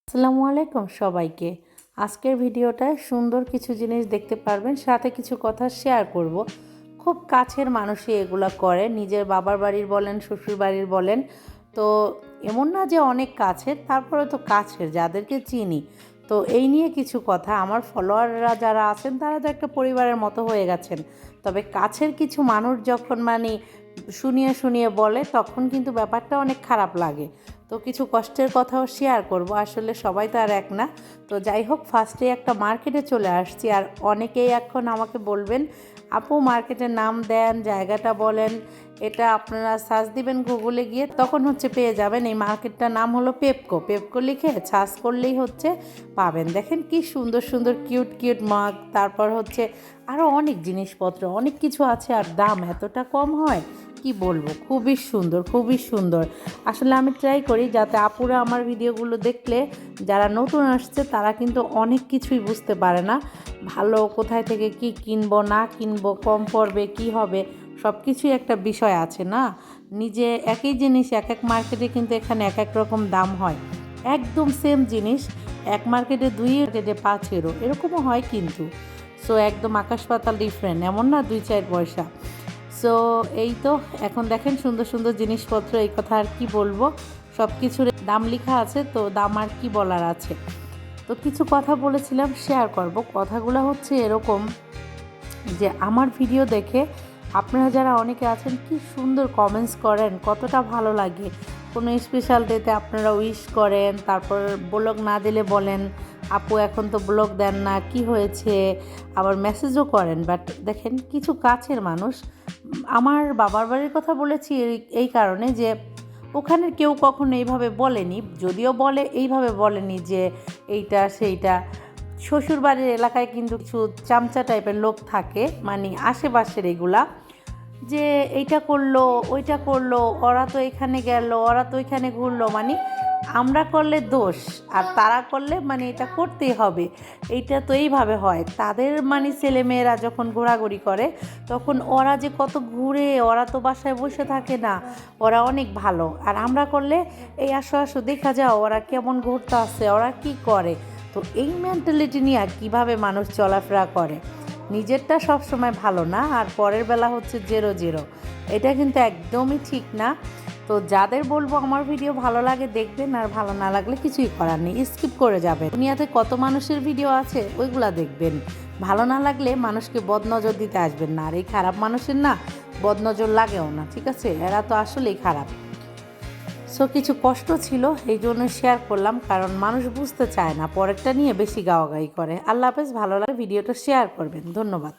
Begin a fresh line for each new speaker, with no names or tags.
আসসালামু আলাইকুম সবাইকে। আজকের ভিডিওটায় সুন্দর কিছু জিনিস দেখতে পারবেন, সাথে কিছু কথা শেয়ার করব। খুব কাছের মানুষই এগুলা করে, নিজের বাবার বাড়ির বলেন, শ্বশুর বাড়ির বলেন। তো এমন না যে অনেক কাছের, তারপরে তো কাছের যাদেরকে চিনি। তো এই নিয়ে কিছু কথা, আমার ফলোয়াররা যারা আছেন তারা তো একটা পরিবারের মতো হয়ে গেছেন। তবে কাছের কিছু মানুষ যখন শুনিয়ে শুনিয়ে বলে, তখন কিন্তু ব্যাপারটা অনেক খারাপ লাগে। তো কিছু কষ্টের কথাও শেয়ার করব, আসলে সবাই তো আর এক না। তো যাই হোক, ফার্স্টে একটা মার্কেটে চলে আসছি, আর অনেকেই এখন আমাকে বলবেন, আপু মার্কেটের নাম দেন, জায়গাটা বলেন। এটা আপনারা সার্চ দিবেন গুগলে গিয়ে, তখন পেয়ে যাবেন। এই মার্কেটটার নাম হলো পেপকো। পেপকো লিখে সার্চ করলেই পাবেন। দেখেন কি সুন্দর সুন্দর কিউট কিউট মাগ, তারপর আরও অনেক জিনিসপত্র, অনেক কিছু আছে, আর দাম এতটা কম হয় কি বলবো, খুবই সুন্দর খুবই সুন্দর। আসলে আমি ট্রাই করি যাতে আপুরা আমার ভিডিওগুলো দেখলে, যারা নতুন আসছে তারা কিন্তু অনেক কিছুই বুঝতে পারে না। ভালো কোথায় থেকে কি কিনবো না কিনবো, কম পড়বে কি হবে, সব কিছুই একটা বিষয় আছে না। নিজে একই জিনিস এক এক মার্কেটে কিন্তু এখানে এক এক রকম দাম হয়। একদম সেম জিনিস এক মার্কেটে 2, মার্কেটে 5 এরকমও হয় কিন্তু। সো একদম আকাশ পাতাল ডিফারেন্ট, এমন না 2-4 পয়সা। সো এই তো, এখন দেখেন সুন্দর সুন্দর জিনিসপত্র, এই কথা আর কি বলবো, সব কিছুর দাম লেখা আছে, তো দাম আর কি বলার আছে। তো কিছু কথা বলেছিলাম শেয়ার করব। কথাগুলো এরকম যে আমার ভিডিও দেখে আপনারা যারা অনেকে আছেন কি সুন্দর কমেন্টস করেন, কতটা ভালো লাগে। কোনো স্পেশাল ডেতে আপনারা উইশ করেন, তারপর ব্লগ না দিলে বলেন আপু এখন তো ব্লগ দেন না, কি হয়েছে, আবার মেসেজও করেন। বাট দেখেন, কিছু কাছের মানুষ, আমার বাবার বাড়ির কথা বলেছি এই কারণে যে ওখানে কেউ কখনো এইভাবে বলেনি, যদিও বলে এইভাবে বলেনি যে এইটা সেইটা। শ্বশুরবাড়ির এলাকায় কিন্তু কিছু চামচা টাইপের লোক থাকে, আশেপাশের এগুলা, যে এইটা করলো ওইটা করলো, ওরা তো এখানে গেল, ওরা তো ওইখানে ঘুরলো, আমরা করলে দোষ, আর তারা করলে এটা করতেই হবে। এইটা তো এইভাবে হয় তাদের, ছেলেমেয়েরা যখন ঘোরাঘুরি করে তখন ওরা যে কত ঘুরে, ওরা তো বাসায় বসে থাকে না, ওরা অনেক ভালো। আর আমরা করলে এই আসো আসো দেখা যাও ওরা কেমন ঘুরতে আসে, ওরা কি করে। তো এই মেন্টালিটি নিয়ে কীভাবে মানুষ চলাফেরা করে, নিজেরটা সবসময় ভালো না, আর পরের বেলা 0-0। এটা কিন্তু একদমই ঠিক না। তো যাদের বলবো আমার ভিডিও ভালো লাগে দেখবেন, আর ভালো না লাগলে কিছুই করার নেই, স্কিপ করে যাবেন। দুনিয়াতে কত মানুষের ভিডিও আছে ওইগুলা দেখবেন। ভালো না লাগলে মানুষকে বদনজর দিতে আসবেন না, আর এই খারাপ মানুষের না বদনজর লাগেও না, ঠিক আছে, এরা তো আসলেই খারাপ। সো কিছু কষ্ট ছিল, এই জন্য শেয়ার করলাম, কারণ মানুষ বুঝতে চায় না, পরেরটা নিয়ে বেশি গাওয়াগাই করে। আল্লাহ হাফেজ, ভালো লাগে ভিডিওটা শেয়ার করবেন, ধন্যবাদ।